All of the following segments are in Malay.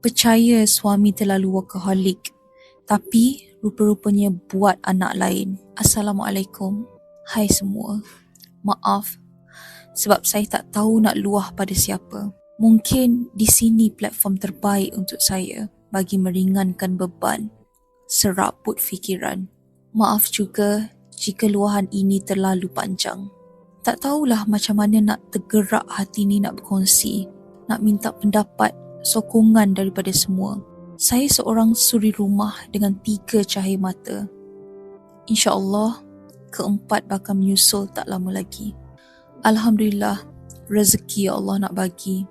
percaya suami terlalu workaholic, tapi rupa-rupanya buat anak lain. Assalamualaikum. Hai semua. Maaf sebab saya tak tahu nak luah pada siapa. Mungkin di sini platform terbaik untuk saya bagi meringankan beban, serabut fikiran. Maaf juga jika luahan ini terlalu panjang. Tak tahulah macam mana nak tergerak hati ni nak berkongsi, nak minta pendapat, sokongan daripada semua. Saya seorang suri rumah dengan 3 cahaya mata. InsyaAllah, keempat bakal menyusul tak lama lagi. Alhamdulillah, rezeki Allah nak bagi.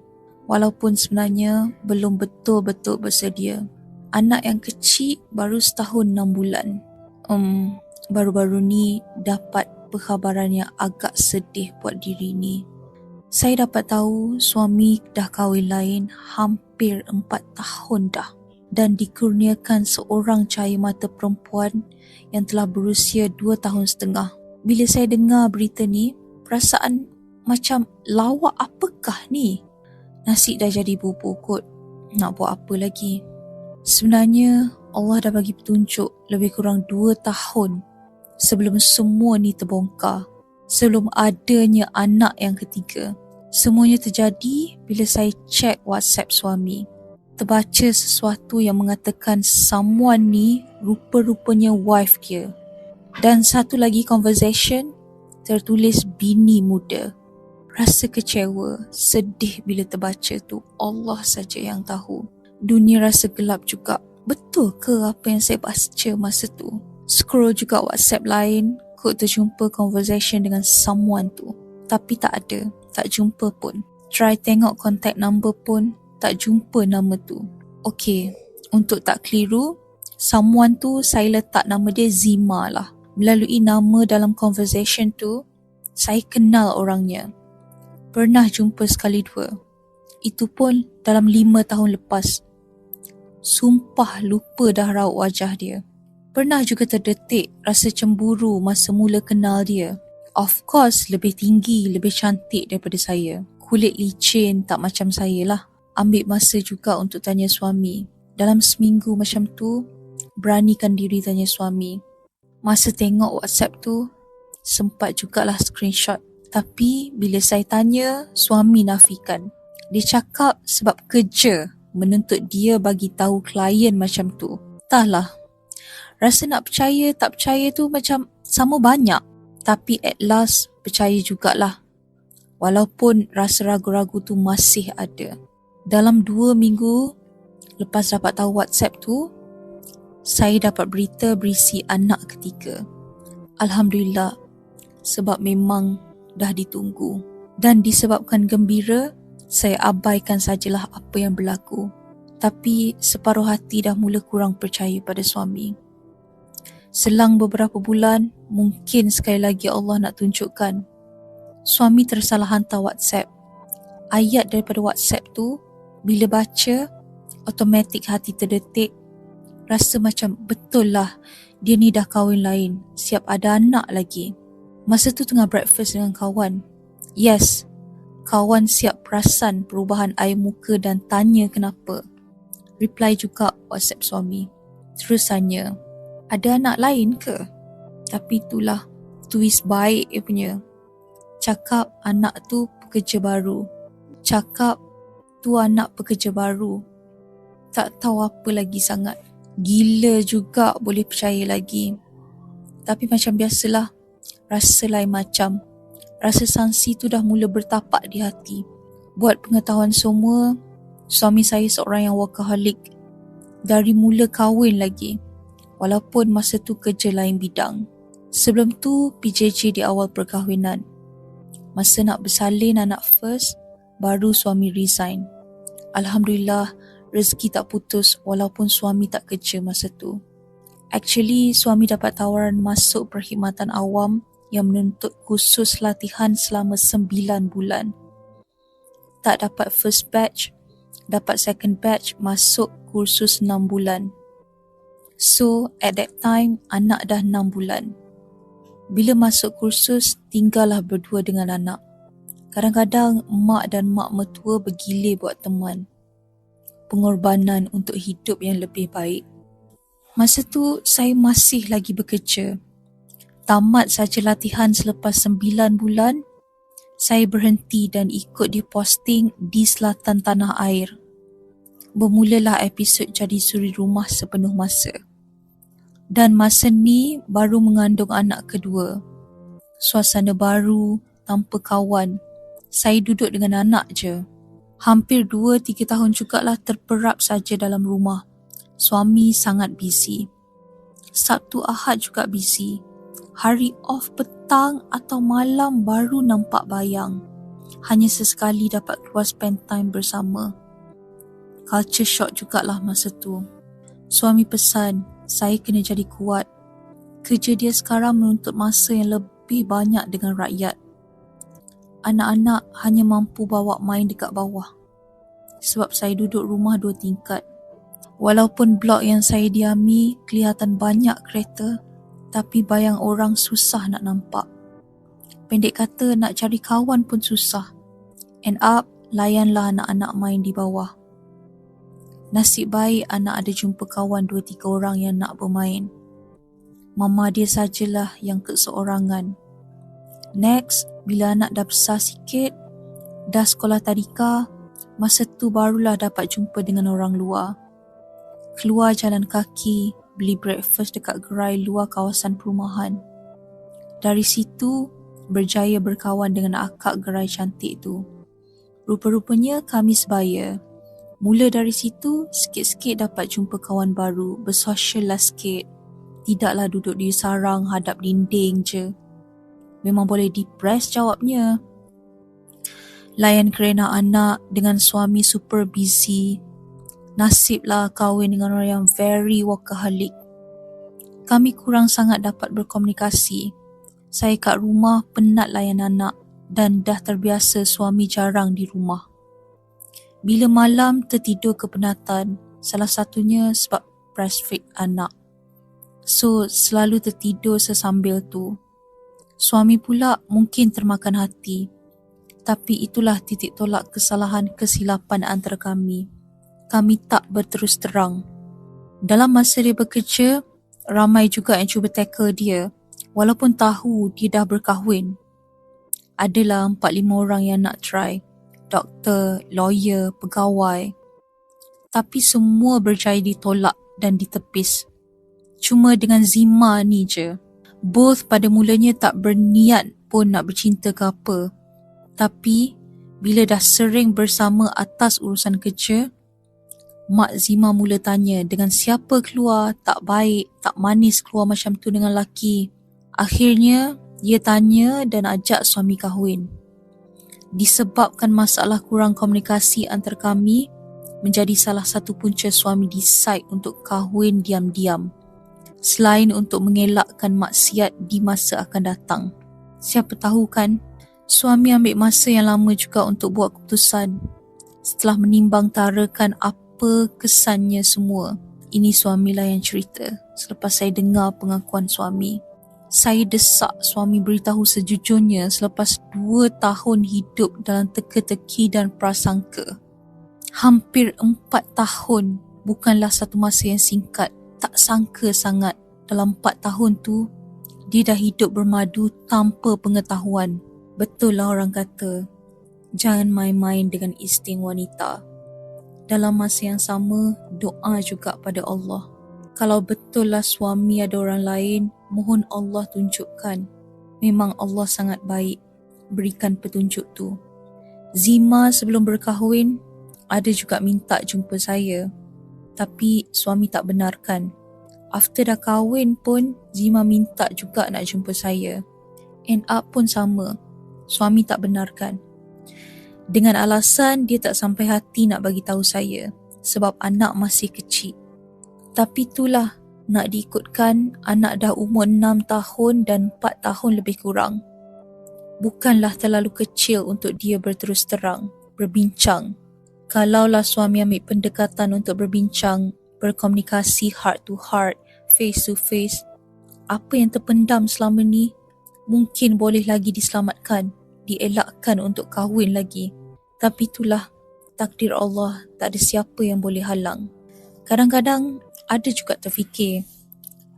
Walaupun sebenarnya belum betul-betul bersedia. Anak yang kecil baru setahun 6 bulan. Baru-baru ni dapat perkhabaran yang agak sedih buat diri ni. Saya dapat tahu suami dah kahwin lain hampir 4 tahun dah dan dikurniakan seorang cahaya mata perempuan yang telah berusia 2 tahun setengah. Bila saya dengar berita ni, perasaan macam lawak apakah ni? Nasi dah jadi bubur kot. Nak buat apa lagi? Sebenarnya Allah dah bagi petunjuk lebih kurang 2 tahun sebelum semua ni terbongkar, sebelum adanya anak yang ketiga. Semuanya terjadi bila saya cek WhatsApp suami. Terbaca sesuatu yang mengatakan someone ni rupa-rupanya wife dia. Dan satu lagi conversation tertulis bini muda. Rasa kecewa, sedih bila terbaca tu. Allah saja yang tahu. Dunia rasa gelap juga. Betul ke apa yang saya baca masa tu? Scroll juga WhatsApp lain, kok terjumpa conversation dengan someone tu. Tapi tak ada, tak jumpa pun. Try tengok contact number pun, tak jumpa nama tu. Okey, untuk tak keliru, someone tu saya letak nama dia Zima lah. Melalui nama dalam conversation tu, saya kenal orangnya. Pernah jumpa sekali dua. Itu pun dalam 5 tahun lepas. Sumpah lupa dah raut wajah dia. Pernah juga terdetik rasa cemburu masa mula kenal dia. Of course, lebih tinggi, lebih cantik daripada saya. Kulit licin, tak macam saya lah. Ambil masa juga untuk tanya suami. Dalam seminggu macam tu, beranikan diri tanya suami. Masa tengok WhatsApp tu, sempat jugalah screenshot. Tapi bila saya tanya, suami nafikan. Dia cakap sebab kerja menuntut dia bagi tahu klien macam tu. Entahlah. Rasa nak percaya tak percaya tu macam sama banyak. Tapi at last percaya jugalah. Walaupun rasa ragu-ragu tu masih ada. Dalam 2 minggu lepas dapat tahu WhatsApp tu, saya dapat berita berisi anak ketiga. Alhamdulillah, sebab memang dah ditunggu. Dan disebabkan gembira, saya abaikan sajalah apa yang berlaku. Tapi separuh hati dah mula kurang percaya pada suami. Selang beberapa bulan, mungkin sekali lagi Allah nak tunjukkan. Suami tersalah hantar WhatsApp. Ayat daripada WhatsApp tu, bila baca, automatik hati terdetik. Rasa macam betul lah, dia ni dah kahwin lain, siap ada anak lagi. Masa tu tengah breakfast dengan kawan. Yes, kawan siap perasan perubahan air muka dan tanya kenapa. Reply juga WhatsApp suami. Terus tanya, ada anak lain ke? Tapi itulah twist baik dia punya. Cakap anak tu pekerja baru. Cakap tu anak pekerja baru. Tak tahu apa lagi sangat. Gila juga boleh percaya lagi. Tapi macam biasalah, rasa lain macam. Rasa sangsi tu dah mula bertapak di hati. Buat pengetahuan semua, suami saya seorang yang workaholic. Dari mula kahwin lagi. Walaupun masa tu kerja lain bidang. Sebelum tu PJJ di awal perkahwinan. Masa nak bersalin anak first, baru suami resign. Alhamdulillah, rezeki tak putus walaupun suami tak kerja masa tu. Actually, suami dapat tawaran masuk perkhidmatan awam yang menuntut khusus latihan selama 9 bulan. Tak dapat first batch, dapat second batch masuk kursus 6 bulan. So, at that time, anak dah 6 bulan. Bila masuk kursus, tinggallah berdua dengan anak. Kadang-kadang mak dan mak mertua bergilir buat teman. pengorbanan untuk hidup yang lebih baik. Masa tu saya masih lagi bekerja. Tamat saja latihan selepas 9 bulan, saya berhenti dan ikut diposting di selatan tanah air. Bermulalah episod Jadi Suri Rumah sepenuh masa. Dan masa ni baru mengandung anak kedua. Suasana baru, tanpa kawan. Saya duduk dengan anak je. Hampir 2-3 tahun jugalah terperap saja dalam rumah. Suami sangat busy. Sabtu Ahad juga busy. Hari off petang atau malam baru nampak bayang. Hanya sesekali dapat keluar spend time bersama. Culture shock jugalah masa tu. Suami pesan, saya kena jadi kuat. Kerja dia sekarang menuntut masa yang lebih banyak dengan rakyat. Anak-anak hanya mampu bawa main dekat bawah. Sebab saya duduk rumah 2 tingkat. Walaupun blok yang saya diami kelihatan banyak kereta, tapi bayang orang susah nak nampak. Pendek kata, nak cari kawan pun susah. End up, layanlah anak-anak main di bawah. Nasib baik anak ada jumpa kawan 2-3 orang yang nak bermain. Mama dia sajalah yang keseorangan. Next, bila anak dah besar sikit, dah sekolah tadika, masa tu barulah dapat jumpa dengan orang luar. Keluar jalan kaki, beli breakfast dekat gerai luar kawasan perumahan. Dari situ, berjaya berkawan dengan akak gerai cantik tu. Rupa-rupanya kami sebaya. Mula dari situ, sikit-sikit dapat jumpa kawan baru, bersosial lah sikit. Tidaklah duduk di sarang hadap dinding je. Memang boleh depress jawabnya. Layan kerana anak dengan suami super busy. Nasiblah kahwin dengan orang yang very workaholic. Kami kurang sangat dapat berkomunikasi. Saya kat rumah penat layan anak dan dah terbiasa suami jarang di rumah. Bila malam tertidur kepenatan, salah satunya sebab breastfeed anak. So, selalu tertidur sesambil tu. Suami pula mungkin termakan hati. Tapi itulah titik tolak kesalahan kesilapan antara kami. Kami tak berterus terang. Dalam masa dia bekerja, ramai juga yang cuba tackle dia, walaupun tahu dia dah berkahwin. Adalah 4-5 orang yang nak try. Doktor, lawyer, pegawai. Tapi semua berjaya ditolak dan ditepis. Cuma dengan Zima ni je. Both pada mulanya tak berniat pun nak bercinta ke apa. Tapi, bila dah sering bersama atas urusan kerja, Mak Zima mula tanya dengan siapa keluar, tak baik, tak manis keluar macam tu dengan laki. Akhirnya, dia tanya dan ajak suami kahwin. Disebabkan masalah kurang komunikasi antara kami, menjadi salah satu punca suami decide untuk kahwin diam-diam. Selain untuk mengelakkan maksiat di masa akan datang. Siapa tahu kan, suami ambil masa yang lama juga untuk buat keputusan. Setelah menimbang tarakan apa kesannya semua. Ini suamilah yang cerita. Selepas saya dengar pengakuan suami, saya desak suami beritahu sejujurnya selepas 2 tahun hidup dalam teka-teki dan prasangka. Hampir 4 tahun bukanlah satu masa yang singkat. Tak sangka sangat dalam 4 tahun tu, dia dah hidup bermadu tanpa pengetahuan. Betul lah orang kata, jangan main-main dengan insting wanita. Dalam masa yang sama, doa juga pada Allah. Kalau betul lah suami ada orang lain, mohon Allah tunjukkan. Memang Allah sangat baik, berikan petunjuk tu. Zima sebelum berkahwin, ada juga minta jumpa saya. Tapi suami tak benarkan. After dah kahwin pun, Zima minta juga nak jumpa saya. End up pun sama. Suami tak benarkan. Dengan alasan dia tak sampai hati nak bagi tahu saya sebab anak masih kecil. Tapi itulah, nak diikutkan anak dah umur 6 tahun dan 4 tahun lebih kurang. Bukanlah terlalu kecil untuk dia berterus terang, berbincang. Kalaulah suami ambil pendekatan untuk berbincang, berkomunikasi heart to heart, face to face, apa yang terpendam selama ni mungkin boleh lagi diselamatkan, dielakkan untuk kahwin lagi. Tapi itulah, takdir Allah, tak ada siapa yang boleh halang. Kadang-kadang ada juga terfikir,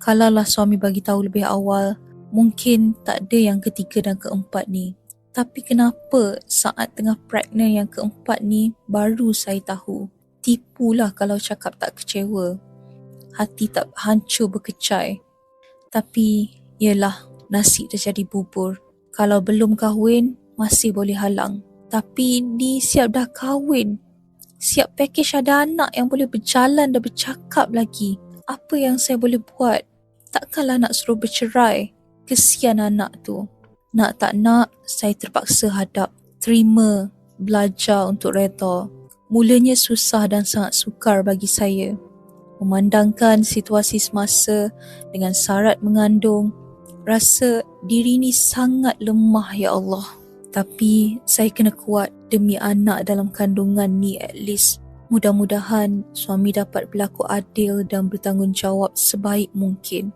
kalaulah suami bagi tahu lebih awal, mungkin tak ada yang ketiga dan keempat ni. Tapi kenapa saat tengah pregnant yang keempat ni baru saya tahu? Tipulah kalau cakap tak kecewa. Hati tak hancur berkecai. Tapi yelah, nasi dah jadi bubur. Kalau belum kahwin, masih boleh halang. Tapi ni siap dah kahwin. Siap package ada anak yang boleh berjalan dan bercakap lagi. Apa yang saya boleh buat? Takkanlah nak suruh bercerai. Kesian anak tu. Nak tak nak, saya terpaksa hadap. Terima, belajar untuk reda. Mulanya susah dan sangat sukar bagi saya. Memandangkan situasi semasa dengan syarat mengandung, rasa diri ni sangat lemah ya Allah. Tapi saya kena kuat demi anak dalam kandungan ni at least. Mudah-mudahan suami dapat berlaku adil dan bertanggungjawab sebaik mungkin.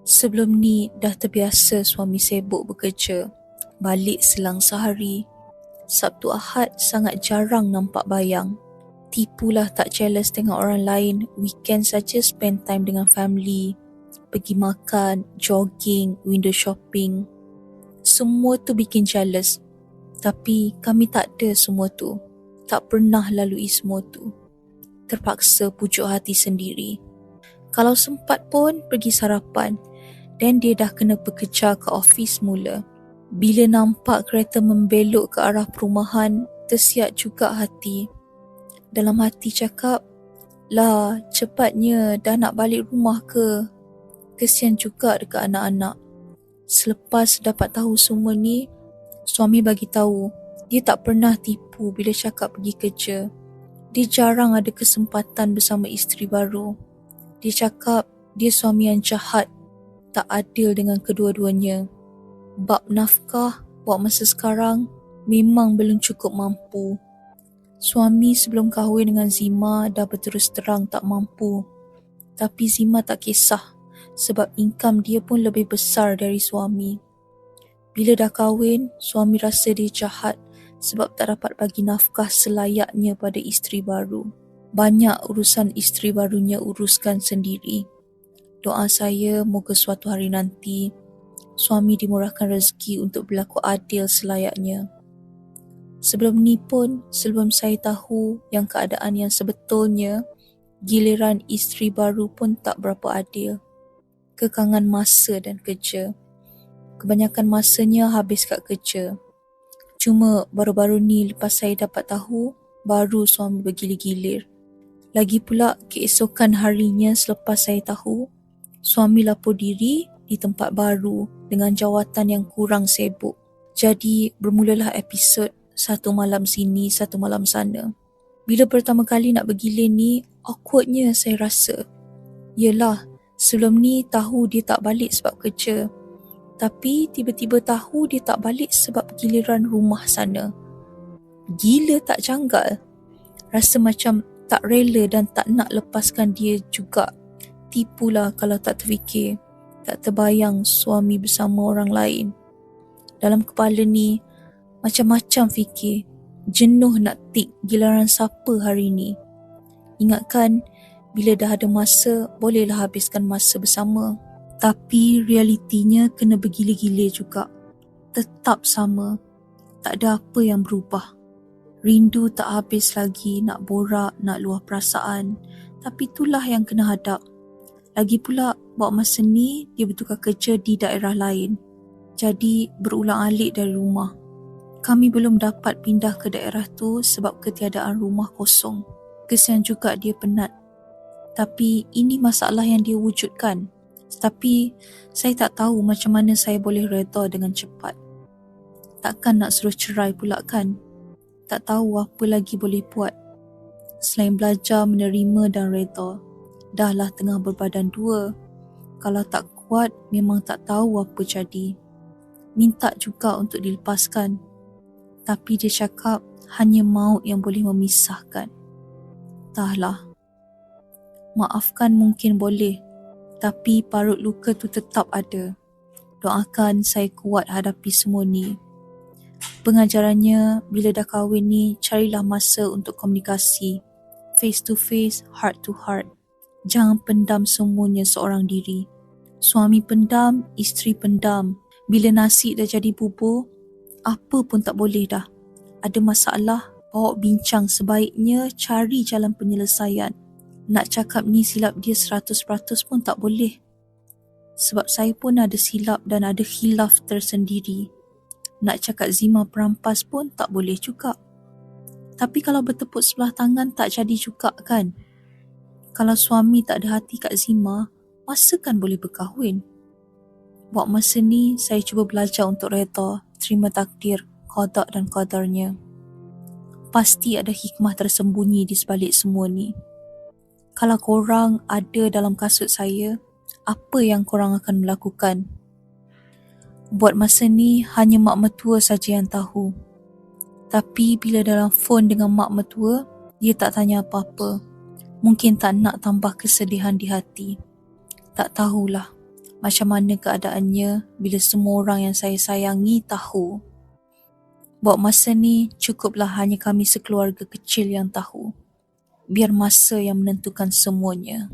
Sebelum ni dah terbiasa suami sibuk bekerja. Balik selang sehari. Sabtu Ahad sangat jarang nampak bayang. Tipulah tak jealous tengok orang lain weekend saja spend time dengan family. Pergi makan, jogging, window shopping. Semua tu bikin jealous. Tapi kami tak ada semua tu. Tak pernah lalui semua tu. Terpaksa pujuk hati sendiri. Kalau sempat pun pergi sarapan. Dan dia dah kena bekerja ke office mula. Bila nampak kereta membelok ke arah perumahan, tersiak juga hati. Dalam hati cakap, lah cepatnya dah nak balik rumah ke? Kesian juga dekat anak-anak. Selepas dapat tahu semua ni, suami bagi tahu dia tak pernah tipu bila cakap pergi kerja. Dia jarang ada kesempatan bersama isteri baru. Dia cakap dia suami yang jahat, tak adil dengan kedua-duanya. Bab nafkah buat masa sekarang memang belum cukup mampu. Suami sebelum kahwin dengan Zima dah berterus terang tak mampu. Tapi Zima tak kisah sebab income dia pun lebih besar dari suami. Bila dah kahwin, suami rasa dia jahat sebab tak dapat bagi nafkah selayaknya pada isteri baru. Banyak urusan isteri barunya uruskan sendiri. Doa saya moga suatu hari nanti suami dimurahkan rezeki untuk berlaku adil selayaknya. Sebelum ni pun, sebelum saya tahu yang keadaan yang sebetulnya, giliran isteri baru pun tak berapa adil. Kekangan masa dan kerja. Kebanyakan masanya habis kat kerja. Cuma baru-baru ni lepas saya dapat tahu, baru suami bergilir-gilir. Lagi pula keesokan harinya selepas saya tahu, suami lapor diri di tempat baru dengan jawatan yang kurang sibuk. Jadi bermulalah episod satu malam sini, satu malam sana. Bila pertama kali nak bergilir ni, awkwardnya saya rasa. Yelah, sebelum ni tahu dia tak balik sebab kerja. Tapi tiba-tiba tahu dia tak balik sebab giliran rumah sana. Gila tak janggal? Rasa macam tak rela dan tak nak lepaskan dia juga. Tipulah kalau tak terfikir, tak terbayang suami bersama orang lain. Dalam kepala ni, macam-macam fikir. Jenuh nak tik giliran siapa hari ni. Ingatkan, bila dah ada masa, bolehlah habiskan masa bersama. Tapi realitinya kena bergilir-gilir juga. Tetap sama. Tak ada apa yang berubah. Rindu tak habis lagi nak borak, nak luah perasaan. Tapi itulah yang kena hadap. Lagi pula, buat masa ni dia bertukar kerja di daerah lain. Jadi berulang-alik dari rumah. Kami belum dapat pindah ke daerah tu sebab ketiadaan rumah kosong. Kesian juga dia penat. Tapi ini masalah yang dia wujudkan. Tapi saya tak tahu macam mana saya boleh reda dengan cepat. Takkan nak suruh cerai pula kan? Tak tahu apa lagi boleh buat. Selain belajar menerima dan reda. Dahlah tengah berbadan dua. Kalau tak kuat memang tak tahu apa jadi. Minta juga untuk dilepaskan. Tapi dia cakap hanya maut yang boleh memisahkan. Entahlah. Maafkan mungkin boleh. Tapi parut luka tu tetap ada. Doakan saya kuat hadapi semua ni. Pengajarannya, bila dah kahwin ni, carilah masa untuk komunikasi. Face to face, heart to heart. Jangan pendam semuanya seorang diri. Suami pendam, isteri pendam. Bila nasi dah jadi bubur, apa pun tak boleh dah. Ada masalah, bawa bincang, sebaiknya cari jalan penyelesaian. Nak cakap ni silap dia 100% pun tak boleh. Sebab saya pun ada silap dan ada khilaf tersendiri. Nak cakap Zima perampas pun tak boleh juga. Tapi kalau bertepuk sebelah tangan tak jadi juga kan? Kalau suami tak ada hati kat Zima, masa kan boleh berkahwin? Buat masa ni, saya cuba belajar untuk reda, terima takdir, qada dan qadarnya. Pasti ada hikmah tersembunyi di sebalik semua ni. Kalau korang ada dalam kasut saya, apa yang korang akan melakukan? Buat masa ni, hanya mak mertua saja yang tahu. Tapi bila dalam phone dengan mak mertua, dia tak tanya apa-apa. Mungkin tak nak tambah kesedihan di hati. Tak tahulah macam mana keadaannya bila semua orang yang saya sayangi tahu. Buat masa ni, cukuplah hanya kami sekeluarga kecil yang tahu. Biar masa yang menentukan semuanya.